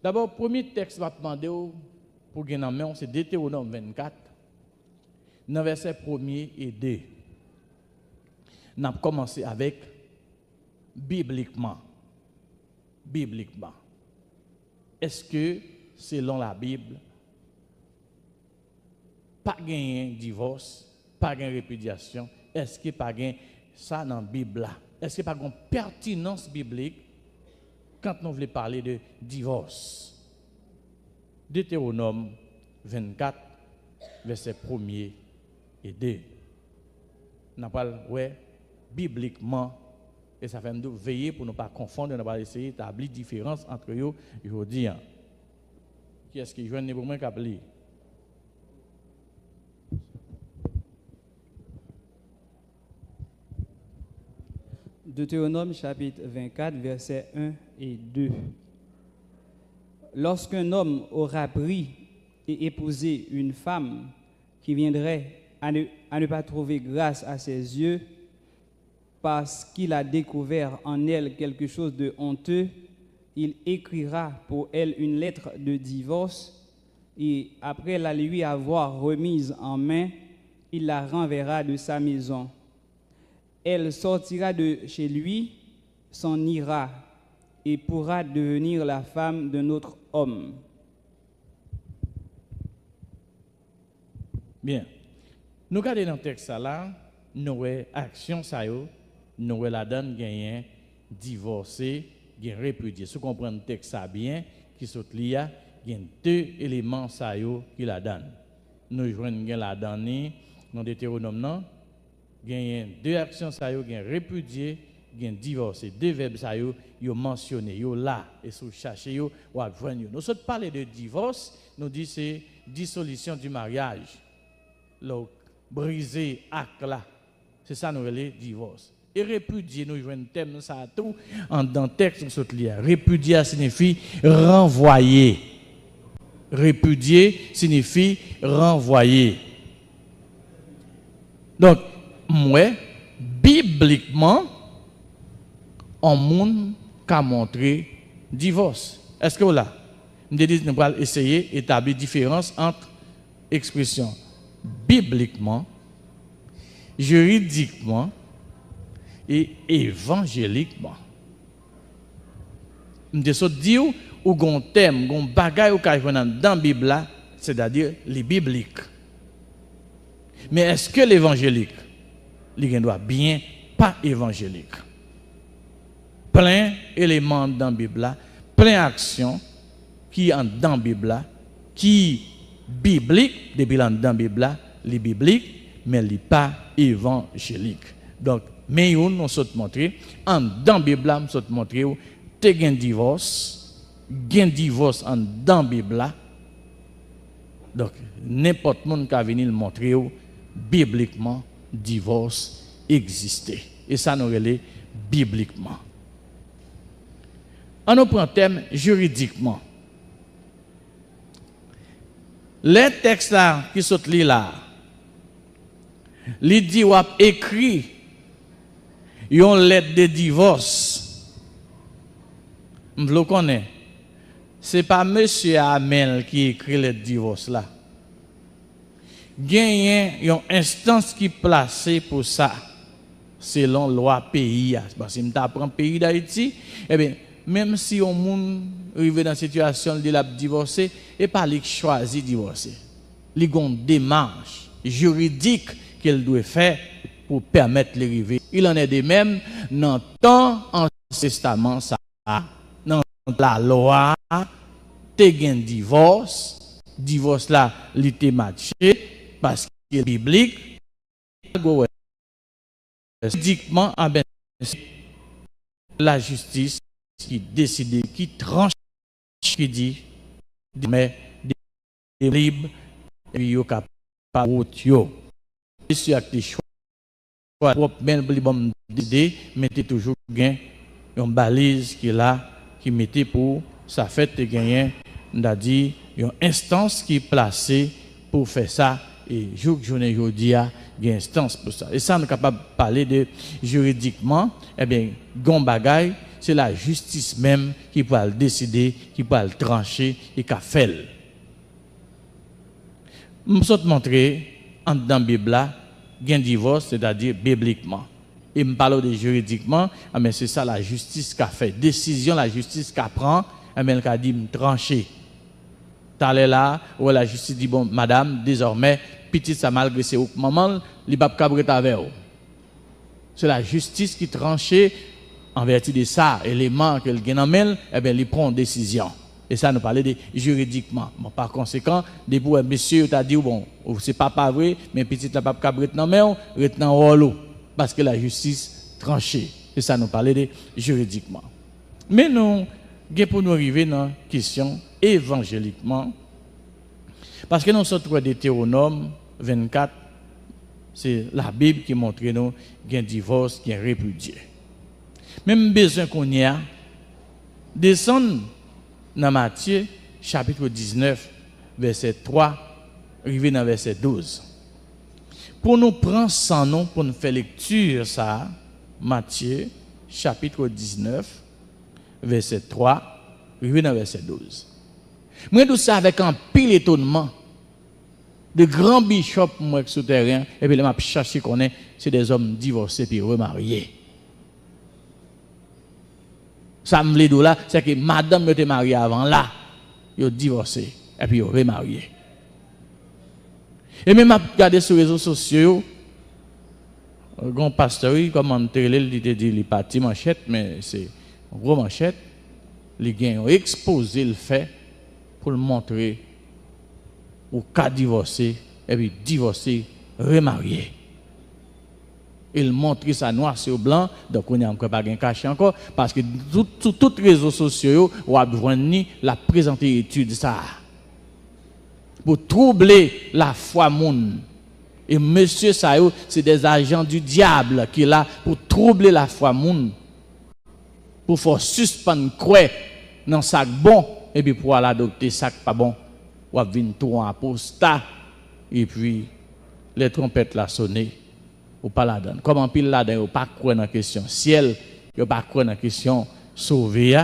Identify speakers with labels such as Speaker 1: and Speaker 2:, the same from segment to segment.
Speaker 1: D'abord, premier texte va demander pour gagner en main, c'est Deutéronome 24, dans verset 1er et 2. On a commencé avec bibliquement. Bibliquement. Est-ce que, selon la Bible, pas gagner divorce, pas gagner répudiation, est-ce que pas gagner ça dans la Bible là? Est-ce que pas une pertinence biblique quand nous voulons parler de divorce? Deutéronome 24, verset 1er et 2. On parle, ouais, bibliquement, et ça fait nous veiller pour ne pas confondre, ne pas essayer d'établir différence entre eux, je vous dis. Qui est-ce qui joue pour moi qui lire?
Speaker 2: Deutéronome chapitre 24, versets 1 et 2. Lorsqu'un homme aura pris et épousé une femme qui viendrait à ne pas trouver grâce à ses yeux parce qu'il a découvert en elle quelque chose de honteux, il écrira pour elle une lettre de divorce et après la lui avoir remise en main, il la renverra de sa maison. Elle sortira de chez lui, s'en ira et pourra devenir la femme d'un autre homme.
Speaker 1: Bien. Nous regardons dans le texte là, nous avons action ça nous avons la donne gagnant divorcé, gain répudié. Si vous comprenez le texte ça bien, qui saute là, il y a deux éléments ça qui la donne. Nous joignons la donne dans Deutéronome non. Il y a deux actions ça yo, gain répudié, gain divorcé. Deux verbes ça yo mentionné, yo là et si vous cherchez yo ou joindre. Nous sommes parler de divorce, nous dit c'est dissolution du mariage. Briser acte là. C'est ça nous le divorce. Et répudier, nous jouons un thème ça tout dans le texte nous saute lire. Répudier signifie renvoyer. Répudier signifie renvoyer. Donc moi bibliquement on monde qu'a montré divorce. Est-ce que vous là nous allons essayer d'établir différence entre expressions bibliquement, juridiquement et évangéliquement. Je veux dire, ou un thème, un bagage ou dans la Bible, c'est-à-dire les bibliques. Mais est-ce que l'évangélique, il doit bien pas évangélique? Plein d'éléments dans la Bible, plein d'actions qui sont dans la Bible, qui biblique, depuis dans la Bible, les bibliques, mais les pas évangéliques. Donc, mais nous sommes montré, dans la Bible, nous sommes montré, tu as un divorce en dans la Bible. Donc, n'importe qui qui a venu le montrer, bibliquement, divorce existait. Et ça nous relève bibliquement. On prend le thème juridiquement. Les textes là qui sont là, il dit ou a écrit une lettre de divorce. Vous le connaissez. Ce n'est pas M. Hamel qui écrit la lettre de divorce là. Il y a une instance qui est placée pour ça, selon la loi pays. Parce que si je prends le pays d'Haïti, eh bien, même si on monde arrive dans une situation de la divorcer, et pas lui choisir divorcer. Il y a une démarche juridique qu'elle doit faire pour permettre l'arrivée. Il en est de même dans le temps en testament ça, dans la loi, tu as un divorce là, il était matché parce qu'il est biblique. Juridiquement, la justice qui décide, qui tranche, qui dit, mais des libres, et puis capable de yo. Si avec des choix, propre, mais bon décider, mettez toujours gain, une balise qui est là, qui mettait pour ça fait de gagner, on a dit, une instance qui est placée pour faire ça. Et journée aujourd'hui, il y a une instance pour ça. Et ça, on est capable de parler de juridiquement, eh bien, gon bagay, c'est la justice même qui peut le décider, qui peut le trancher et qui fait. Je vais montrer dans la Bible, il y a un divorce, c'est-à-dire bibliquement. Et je parle de juridiquement, mais c'est ça la justice qu'a fait. Décision, la justice qu'a prend, elle a dit trancher. T'allais là, où la justice dit, bon, madame, désormais, petit ça malgré ses maman, il va pas avec vous. C'est la justice qui tranchait en vertu de ça, élément que le gain eh bien, il prend une décision. Et ça, nous parlait de juridiquement. Bon, par conséquent, des pour monsieur, tu as dit, bon, c'est pas vrai, mais petit la pape cabret dans main, retenant rôle, parce que la justice tranchée. Et ça, nous parlait de juridiquement. Mais nous, pour nous arriver dans la question évangéliquement, parce que nous sommes de Deutéronome 24, c'est la Bible qui montre nous qu'il y a un divorce qui est répudié. Même besoin qu'on y a, descendre dans Matthieu, chapitre 19, verset 3, arriver dans verset 12. Pour nous prendre sans nom, pour nous faire lecture, ça, Matthieu, chapitre 19, verset 3, arriver dans verset 12. Moi, tout ça avec un pile étonnement. De grands bishops, moi, souterrains, et puis, je m'a cherché qu'on est, c'est des hommes divorcés puis remariés. Ça me dit là, c'est que madame était mariée avant là, ils ont divorcé, et puis ils ont remarié. Et même à regarder sur les réseaux sociaux, un pasteur, comme on dit, il dit, il parti manchette, mais c'est une grosse manchette, ils ont exposé le fait pour le montrer au cas divorcé, et puis divorcé, remarié. Il montre ça noir sur blanc, donc on n'a pas caché encore, parce que sur tous les réseaux sociaux, on a besoin de la présenter étude ça. Pour troubler la foi monde. Et monsieur Sayo, c'est des agents du diable qui est là pour troubler la foi monde. Pour faire suspendre croire dans sac bon, et puis pour aller adopter sac pas bon. Ou venir tout en apostat, et puis les trompettes la sonné, ou pas la donne. Comment pile la donne, ou pas croire dans la question ciel, ou pas croire dans la question sauver.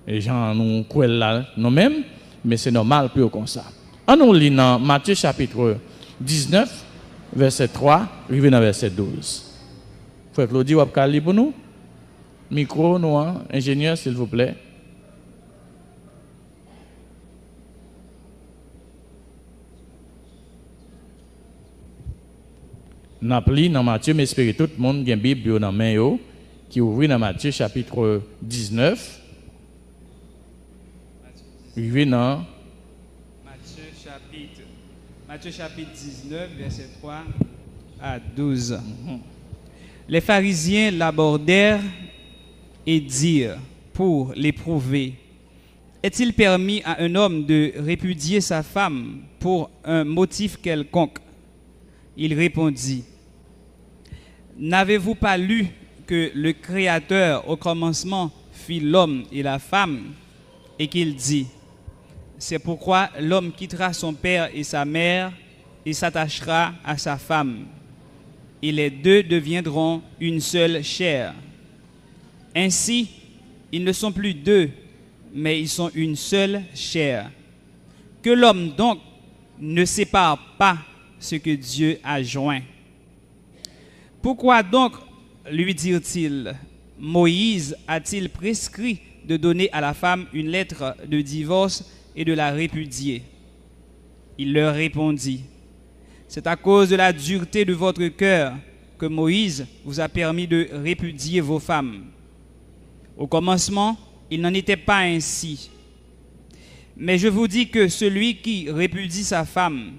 Speaker 1: Les gens nous croient là nous-mêmes, mais c'est normal plus comme ça. On nous lit dans Matthieu chapitre 19, verset 3, arrivé dans verset 12. Frère Claudie, vous avez lire pour nous? Micro, nous, ingénieur, s'il vous plaît. N'a pris dans Matthieu, mais espérez tout le monde qui a une Bible dans la main, qui ouvre dans Matthieu chapitre 19. Arrivé dans
Speaker 2: Matthieu chapitre 19, verset 3 à 12. Les pharisiens l'abordèrent et dirent, pour l'éprouver, est-il permis à un homme de répudier sa femme pour un motif quelconque? Il répondit, n'avez-vous pas lu que le Créateur au commencement fit l'homme et la femme, et qu'il dit, c'est pourquoi l'homme quittera son père et sa mère et s'attachera à sa femme, et les deux deviendront une seule chair. Ainsi, ils ne sont plus deux, mais ils sont une seule chair. Que l'homme donc ne sépare pas ce que Dieu a joint. Pourquoi donc, lui dirent-ils, Moïse a-t-il prescrit de donner à la femme une lettre de divorce et de la répudier? Il leur répondit, c'est à cause de la dureté de votre cœur que Moïse vous a permis de répudier vos femmes. Au commencement, il n'en était pas ainsi. Mais je vous dis que celui qui répudie sa femme,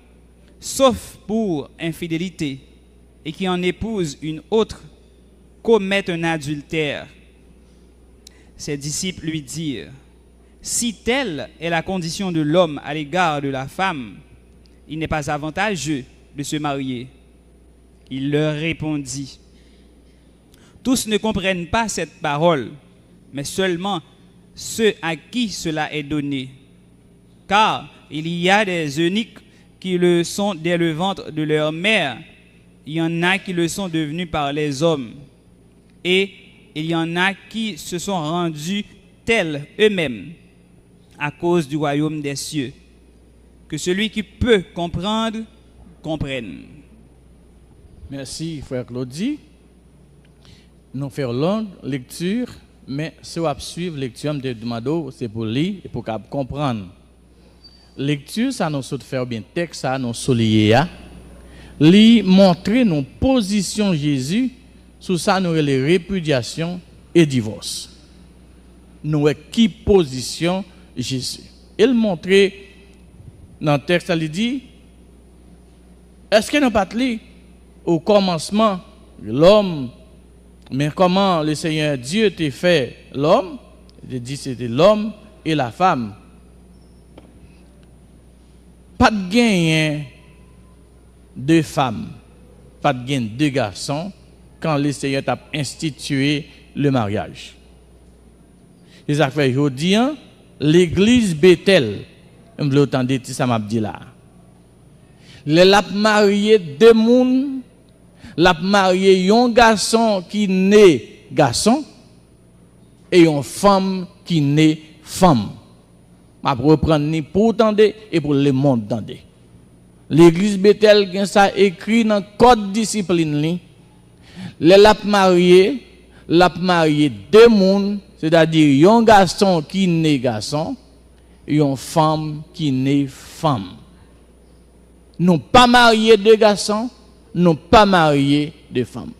Speaker 2: sauf pour infidélité, et qui en épouse une autre, commet un adultère. Ses disciples lui dirent, si telle est la condition de l'homme à l'égard de la femme, il n'est pas avantageux de se marier. Il leur répondit, tous ne comprennent pas cette parole, mais seulement ceux à qui cela est donné. Car il y a des eunuques qui le sont dès le ventre de leur mère, il y en a qui le sont devenus par les hommes, et il y en a qui se sont rendus tels eux-mêmes à cause du royaume des cieux, que celui qui peut comprendre, comprenne.
Speaker 1: Merci, frère Claudie. Nous faisons longue lecture, mais si vous suivre la lecture, je demande, c'est pour lire et pour comprendre. Lecture, ça nous fait bien texte, ça nous soulier. Li montrer nos positions Jésus, sous ça nous les répudiation et divorce. Nous qui position Jésus. Il montrait dans le texte, il dit, est-ce que nous pas lu au commencement l'homme, mais comment le Seigneur Dieu t'a fait l'homme? Il dit c'était l'homme et la femme. Pas de gain deux femmes, pas de gain deux garçons quand le Seigneur a institué le mariage. Et ça fait aujourd'hui, l'église Bethel, je vous entendez ça m'a dit là. Les l'a marié deux moun, l'a marié un garçon qui naît garçon et une femme qui naît femme. Je vais reprendre pour entendre et pour le monde entendre. L'église Bethel qui ça écrit dans le code discipline, l'a marié deux moun, c'est-à-dire un garçon qui naît garçon et une femme qui naît femme. Nous pas marié deux garçons, nous pas marié deux femmes.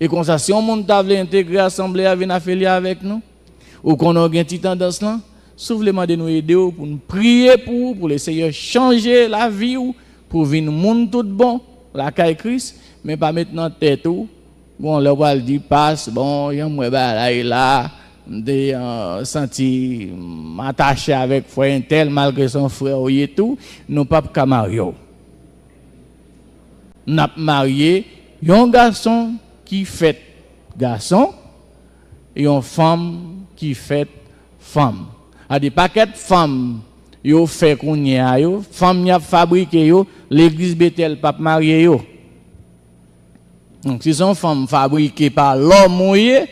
Speaker 1: Et comme ça, si on monte à intégrer l'assemblée à venir affilier avec nous, ou qu'on a une petite tendance là, soufflement de nous aider pour nous prier pour le Seigneur changer la vie pour venir monde tout bon, la caille Christ, mais pas maintenant tête ou bon le voile dit passe bon y a moi là des senti m'attacher avec frère tel malgré son frère et tout, nous pas qu'à marier. N'a marié un garçon qui fait garçon et une femme qui fait femme. A des paquets de femmes yo fait qu'on y a yo, femmes y a fabriqué yo, l'église Bethel pas marié yo. Donc si sont femmes fabriquées par l'homme mouillé,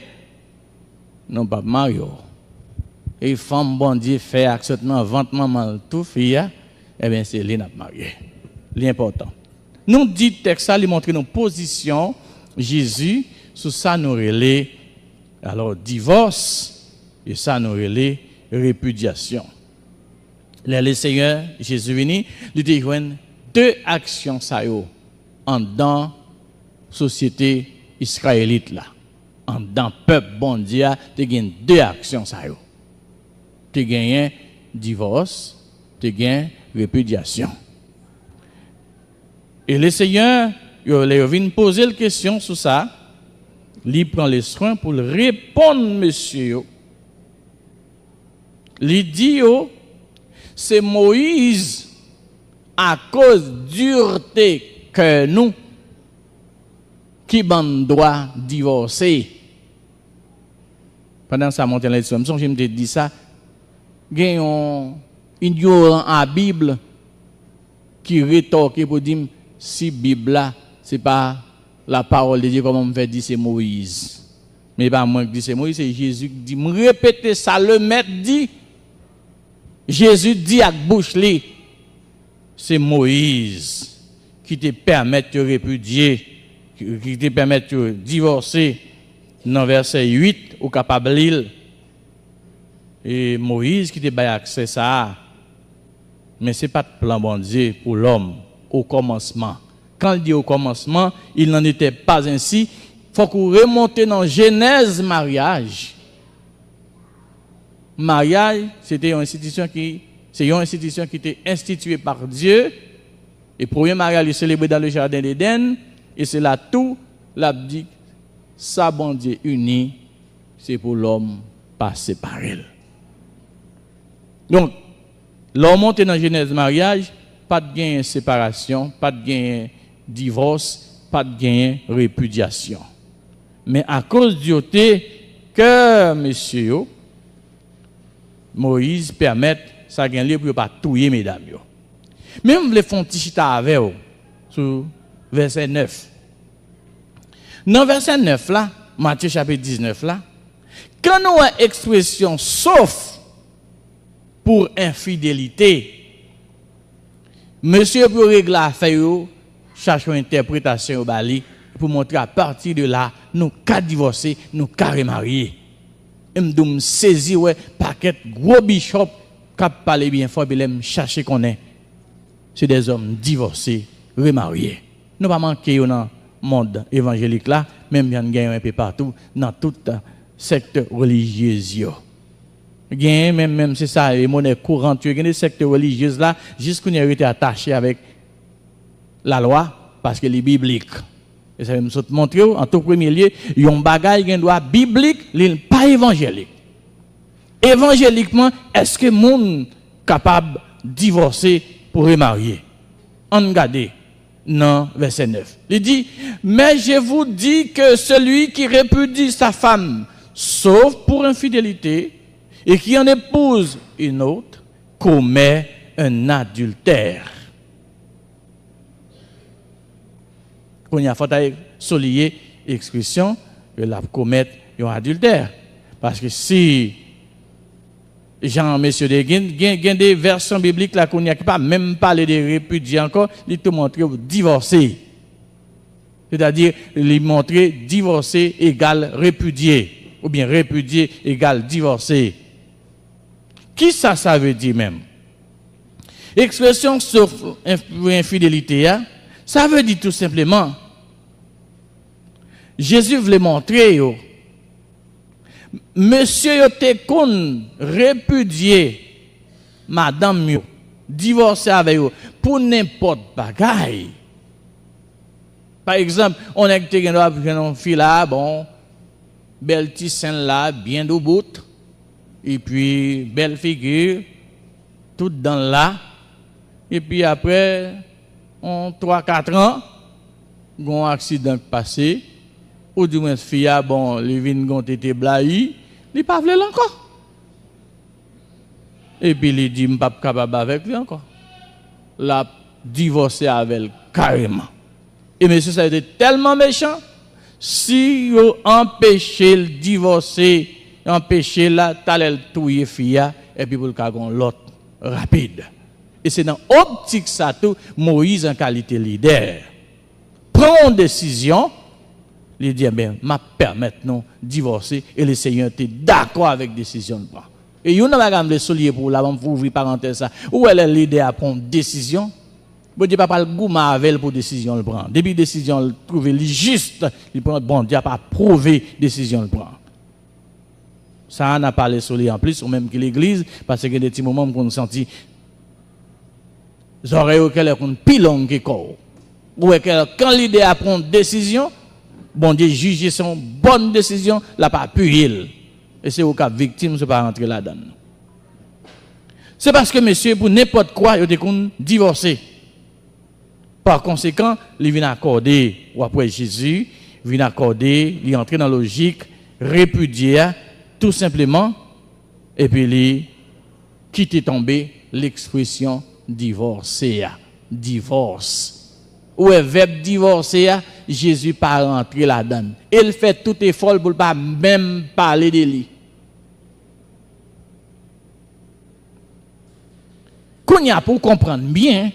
Speaker 1: non pas marié. Et femme bon Dieu fait acceptement vente maman tout fille, eh bien c'est lui n'a marié. L'important. Nous dit texte ça lui montrer nos positions Jésus sur ça nous relais alors divorce et ça nous relais répudiation. Le Seigneur Jésus venu, il dit deux actions ça yo en dans société israélite là. En dans peuple bon Dieu, tu gagnes deux actions ça yo. Tu gagnes divorce, tu gagnes répudiation. Et le Seigneur, il vient poser la question sur ça. Il prend les soins pour répondre, monsieur. Il dit, c'est Moïse, à cause de dureté que nous, qui doit divorcer. Pendant ça, monte la discussion, je me dis ça, il y a un ignorant à la Bible qui rétorque pour dire, si la Bible là, ce n'est pas la parole de Dieu comme on me fait dire, c'est Moïse. Mais pas moi qui dis c'est Moïse, c'est Jésus qui dit, me répéter ça, le maître dit, Jésus dit à bouche li, c'est Moïse qui te permet de répudier, qui te permet de divorcer. Dans verset 8, au capable l'île. Et Moïse qui te baille accès ça. Mais ce n'est pas de plan bon Dieu pour l'homme au commencement. Quand il dit au commencement, il n'en était pas ainsi. Il faut qu'on remonte dans Genèse mariage. Mariage, c'était une institution qui était instituée par Dieu. Et le premier mariage est célébré dans le jardin d'Éden. Et c'est là tout l'abdique. Ça, bon Dieu uni, c'est pour l'homme pas séparé. Donc, l'homme monte dans Genèse mariage, pas de gain séparation, pas de gain divorce, pas de gain répudiation. Mais à cause du que monsieur Moïse permet ça gain libre pour pas touyer mesdames yo. Même les font tichita avec sur verset 9. Dans verset 9 là, Matthieu chapitre 19 là, quand nous avons expression sauf pour infidélité, monsieur pour régler l'affaire, cherche une interprétation au Bali pour montrer à partir de là, nous qu'à divorcer, nous qu'à remarier. Et me saisir ouais paquet gros bishop qui parler bien fort et me chercher qu'on est. C'est des hommes divorcés, remariés. Nous pas manquer dans le monde évangélique là, même bien gagner un peu partout dans tout secteur religieux. Même c'est ça, les monnaies courantes, il y a des secteurs religieux là, jusqu'on a été attaché avec la loi parce que les biblique. Et ça va me montrer en tout premier lieu, il y a un bagage qui doit biblique, pas évangélique. Évangéliquement, est-ce que monde capable de divorcer pour remarier? On regarde non, verset 9. Il dit, mais je vous dis que celui qui répudie sa femme, sauf pour infidélité, et qui en épouse une autre, commet un adultère. Quand il y a faut souligner l'expression que la commettre un adultère. Parce que si Jean, monsieur de gen des versions bibliques là qu'on n'y a pas même parler de répudier encore, il te montrer divorcer. C'est-à-dire, il montrer divorcer égale répudier, ou bien répudier égale divorcer. Qui ça veut dire même? Expression sauf infidélité, hein? Ça veut dire tout simplement, Jésus voulait montrer, monsieur yo te kon répudier madame yo, divorcer avec yo pour n'importe bagaille. Par exemple, on a été une fille là, bon, belle tissane là, bien debout, et puis belle figure, toute dans là, et puis après, 3-4 ans, un accident passé, ou du moins fille bon, les vignes ont été blahi, il pas voulu encore. Et puis il dit m'pas capable avec lui encore. La divorcé avec elle carrément. Et monsieur ça a été tellement méchant, si yo empêché le divorcer, empêché la talel touyer fille et puis pour le cagon l'autre rapide. Et c'est dans optique ça tout Moïse en qualité leader prend une décision. Il dit, bien, m'a permettre non divorcer et le Seigneur était d'accord avec la décision de prendre. Et il y a un soulier pour la pour ouvrir parenthèse ça. Où elle est l'idée à prendre décision? Bon Dieu pas le goût avec pour décision le prendre. Depuis décision le trouver juste, il prend bon Dieu pas prouver décision le prendre. Ça on a parlé soulier en plus ou même que l'église parce que des petits moments qu'on senti oreilles qu'elle est plus longue que corps. Ou quand l'idée à prendre décision bon Dieu juge son bonne décision, la pas appuyer. Et c'est au cas victime, c'est pas rentrer là-dedans. C'est parce que monsieur, pour n'importe quoi, il a divorcé. Par conséquent, il vient accorder, ou après Jésus, il vient accorder, il entre dans la logique, répudier, tout simplement, et puis il quitte tomber l'expression divorcer. Divorce. Ou est verbe divorcer, Jésus pas rentrer là-dedans. Il fait tout effort pour ne pas même parler de lui. Qu'on y a pour comprendre bien,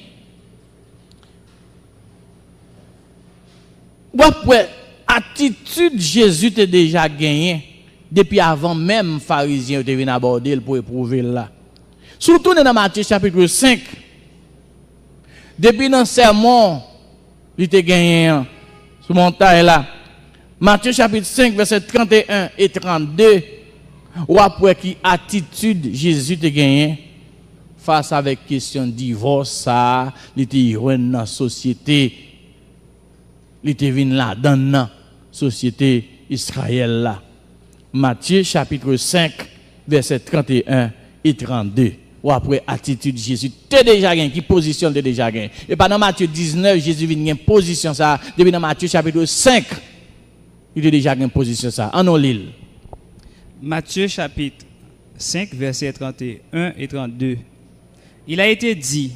Speaker 1: après, attitude Jésus était déjà gagné depuis avant même pharisiens étaient venus aborder pour éprouver là. Surtout dans Matthieu chapitre 5. Depuis dans le sermon, il était gagné sur montagne là. Matthieu chapitre 5 verset 31 et 32. Ou après qui attitude Jésus te gagné face avec question de divorce ça, il était dans la société. Il était venu là dans la société Israël là. Matthieu chapitre 5 verset 31 et 32. Ou après attitude Jésus, t'es déjà gagné, qui position t'es déjà gagné. Et pas dans Matthieu 19, Jésus vient gagner position ça. Depuis dans Matthieu chapitre 5, il est déjà gagné position ça. En l'île.
Speaker 2: Matthieu chapitre 5, versets 31 et 32. Il a été dit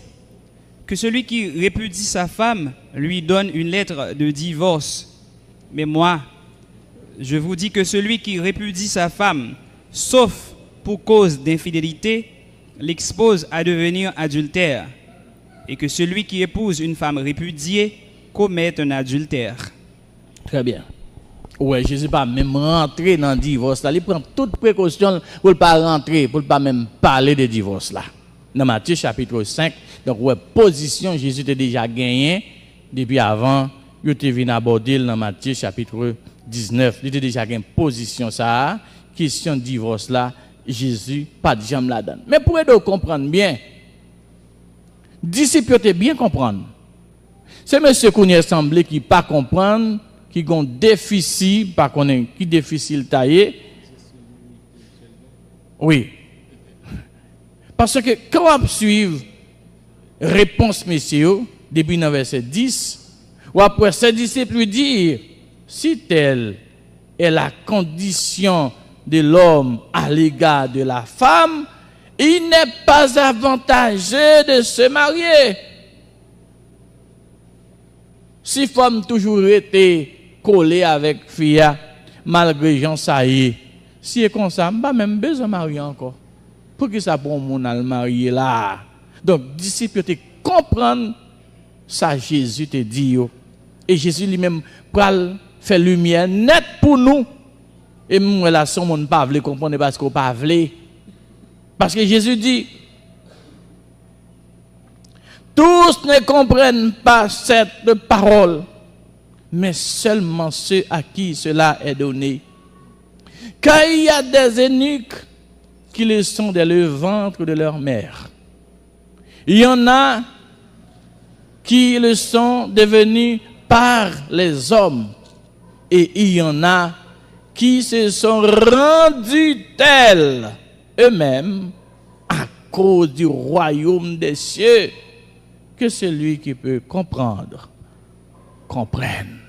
Speaker 2: que celui qui répudie sa femme lui donne une lettre de divorce. Mais moi, je vous dis que celui qui répudie sa femme, sauf pour cause d'infidélité, l'expose à devenir adultère, et que celui qui épouse une femme répudiée commet un adultère.
Speaker 1: Très bien. Ouais, Jésus pas même rentrer dans le divorce là, il prend toute précaution pour ne pas rentrer, pour ne pas même parler de divorce là. Dans Matthieu chapitre 5, donc ouais, position Jésus était déjà gagné depuis avant, il était venu aborder dans Matthieu chapitre 19, il était déjà gagné position ça, question de divorce là, Jésus pas de jambe là-dedans. Mais pour aider à comprendre bien, disciples étaient bien comprendre. C'est monsieur Kounier semblé qui pas comprendre, qui ont déficit, pas connaît qui difficile taillé. Oui. Parce que quand on suit réponse messieurs depuis le verset 10, ou après ses disciples lui dire si telle est la condition de l'homme à l'égard de la femme, il n'est pas avantageux de se marier. Si femme toujours été collée avec fille, malgré Jean ça y est, si est comme ça, pas même besoin de marier encore. Pour que ça pour mon al marier là. Donc disciples te comprendre ça Jésus te dit et Jésus lui-même pral faire lumière net pour nous. Et moi là son monde pas veut comprendre parce qu'on pas veut. Parce que Jésus dit tous ne comprennent pas cette parole, mais seulement ceux à qui cela est donné. Car il y a des eunuques qui le sont dans le ventre de leur mère. Il y en a qui le sont devenus par les hommes. Et il y en a qui se sont rendus tels eux-mêmes à cause du royaume des cieux. Que celui qui peut comprendre, comprenne.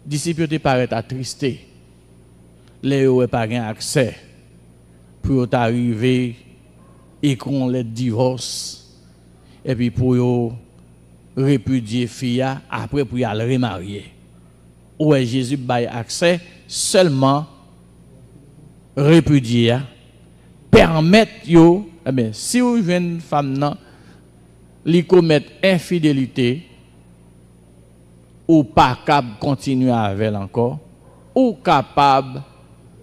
Speaker 1: Disciples te paraît attristés. Les n'ont pas accès pour arriver et qu'on les divorce. Et puis pour répudier fille après pour y aller remarier. Où est Jésus bail accès seulement répudier permettre yo si vous avez une femme non li commettre infidélité ou pas capable continuer avec elle encore ou capable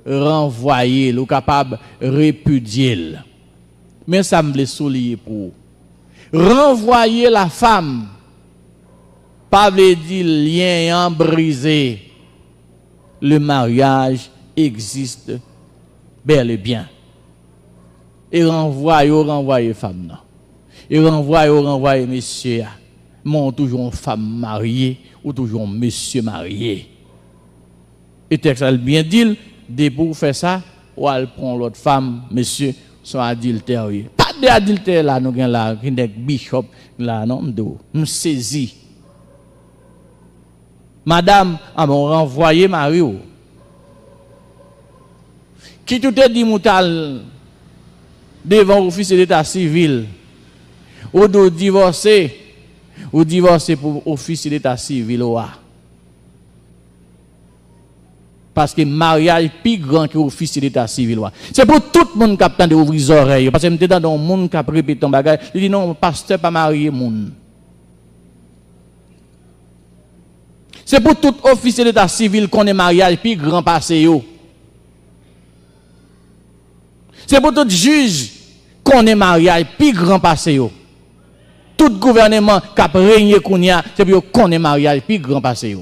Speaker 1: renvoyer ou capable répudier. Mais ça me laisse souligner pour renvoyer la femme pas veut dire lien brisé. Le mariage existe bel et bien. Et renvoyer femme non. Et renvoyer monsieur. Mon toujours une femme mariée ou toujours un monsieur marié. Et texte a bien dit, de pour faire ça, ou elle prend l'autre femme, monsieur, sont adultère. Pas d'adultère là, nous avons là, qui est bishop là, non, nous saisi. Madame, on renvoyé Mario. Qui tout est dit moutal devant l'officier d'état civil, ou de divorcer pour officier d'état civil. Parce que mariage est plus grand que officier d'état civil. C'est pour tout le monde qui a de ouvrir les oreilles. Parce que je suis dans un monde qui a répété ton bagage. Il dit non, pasteur pas marié monde. C'est pour tout officier d'état civil qu'on est mariage plus grand passé. C'est pour tout juge qu'on est mariage plus grand passé. Tout gouvernement qui a régné c'est pour qu'on est mariage plus grand passé.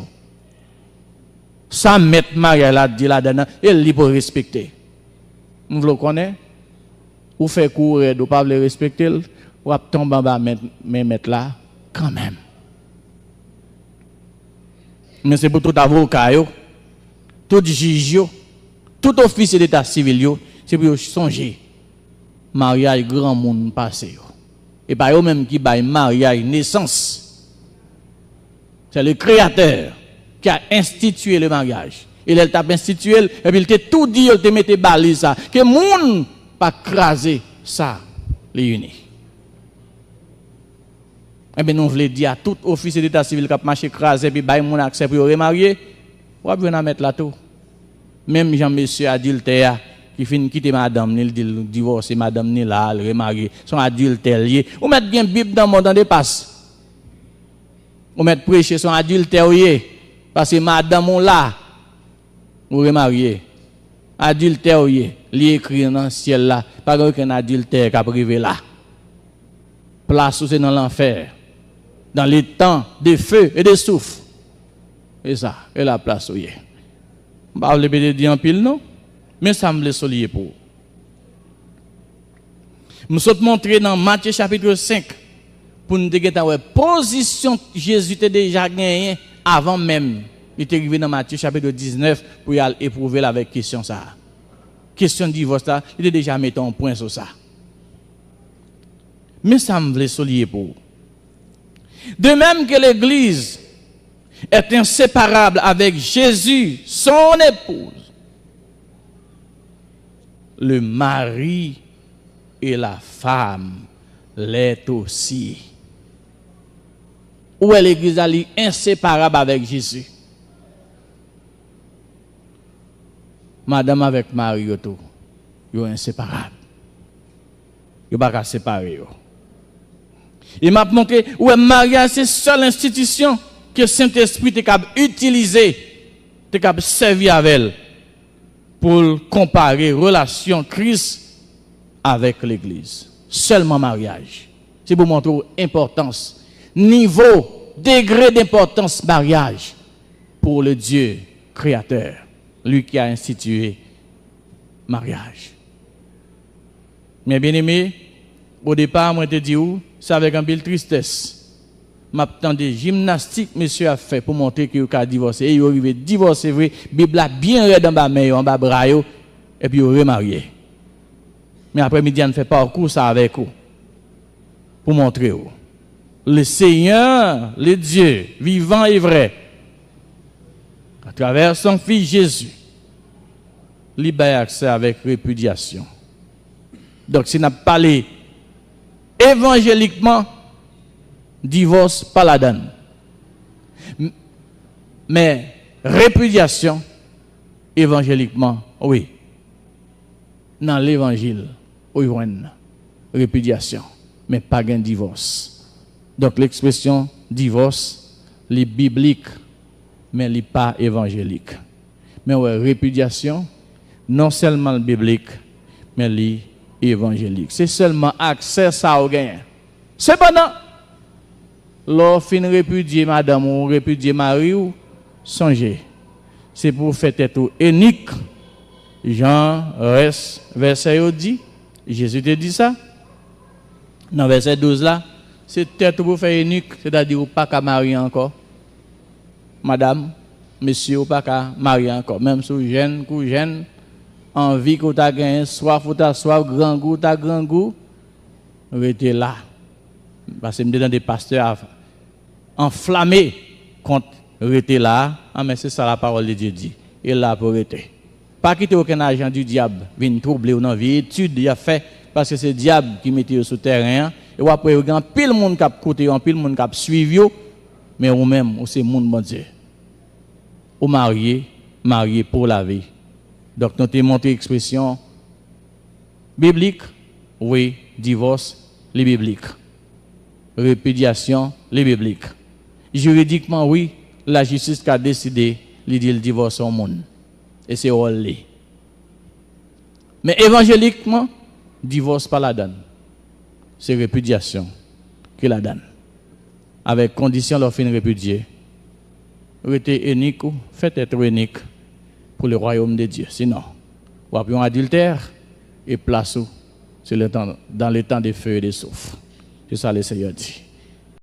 Speaker 1: Ça met mariage là dit là-dedans et il peut respecter. Vous le connaissez? Ou fait courir, ou pas le respecter, ou tomber en bas mettre là quand même. Mais c'est pour tout avocat, tout juge, tout officier d'état civil, c'est pour songer mariage grand monde passé. Et pas eux même qui bail mariage naissance. C'est le créateur qui a institué le mariage. Il a institué et puis il t'a tout dit, il t'a mis balise ça que monde pas craser ça les unis. Eh bien, nous voulons dire à tout officier d'état civil qui a marché crasé et puis bail mon accès pour remarier. Ou bien mettre là tout. Même Jean-Monsieur adultère qui finit quitter madame, il dit divorcer madame ni là, le remarier, son adultère lié. Ou mettre bien Bible dans mon temps dépasse. Ou mettre prêcher son adultère lié parce que madame on là ou remarier. Adultère lié, li écrit dans le ciel là, pas aucun adultère qui a privé là. Place où c'est dans l'enfer. Dans les temps de feu et de souffle. Et ça, et la place où il est. Je ne vais pas dire en pile, non? Mais ça me laisse souligner pour. Je vais montrer dans Matthieu chapitre 5 pour nous dire que la position Jésus était déjà gagnée avant même. Il est arrivé dans Matthieu chapitre 19 pour y aller éprouver avec question ça. Question de divorce là, il est déjà mis un point sur ça. Mais ça me laisse souligner pour. De même que l'Église est inséparable avec Jésus, son épouse, le mari et la femme l'est aussi. Où est l'Église inséparable avec Jésus? Madame avec mari, ils sont inséparables. Ils ne sont pas séparés. Il m'a montré où le mariage, c'est la seule institution que le Saint-Esprit est capable d'utiliser, est capable de servir avec elle pour comparer relation Christ avec l'Église. Seulement mariage. C'est pour montrer l'importance, niveau, degré d'importance mariage pour le Dieu créateur, lui qui a institué mariage. Mais bien aimé, au départ, moi je te dis c'est avec un peu de tristesse. M'attendais gymnastique monsieur a fait pour montrer qu'il a divorcé. Et il arrivé divorcé vrai, Bible a bien raide en bas main, en bas bras et puis il remarié. Mais après-midi on fait parcours ça avec vous pour montrer vous. Le Seigneur, le Dieu vivant et vrai à travers son fils Jésus libère accès avec répudiation. Donc si n'a parlé évangéliquement, divorce pas la donne. Mais répudiation, évangéliquement, oui. Dans l'évangile, oui, répudiation, mais pas un divorce. Donc l'expression divorce, est biblique, mais elle n'est pas évangélique. Mais ouais, répudiation, non seulement biblique, mais elle est évangélique. C'est seulement accès ça au gain. Cependant, lorsqu'on répudie madame ou répudie mari ou songez, c'est pour faire tête unique. Jean reste verset dit, Jésus te dit ça. Dans verset 12 là, c'est tête pour faire unique, c'est-à-dire pas qu'à marier encore. Madame, monsieur, pas qu'à marier encore, même si jeune, envie que tu as gagné, soif ou ta soif, grand goût, ta grand goût, restez là. Parce que je me dis des pasteurs enflammés contre rester là. Ah, mais c'est ça la parole de Dieu dit. Et là pour rester. Pas quitter aucun agent du diable, venir troubler ou non, vie étude, il a fait, parce que c'est le diable qui mettait sur le terrain. Et après, il y a pile monde qui a côté, pile monde qui a suivi, mais ou même, c'est le monde, bon Dieu. Ou marié pour la vie. Donc, nous avons montré l'expression biblique, oui, divorce, les bibliques. Répudiation, les bibliques. Juridiquement, oui, la justice qui a décidé de dire le divorce au monde. Et c'est all. Mais évangéliquement, divorce pas la donne. C'est répudiation qui la donne. Avec condition leur fin répudier. Restez unique ou faites être unique pour le royaume de Dieu. Sinon, ou après un adultère et place où c'est le temps, dans le temps des feux et des souffles. C'est ça le Seigneur dit.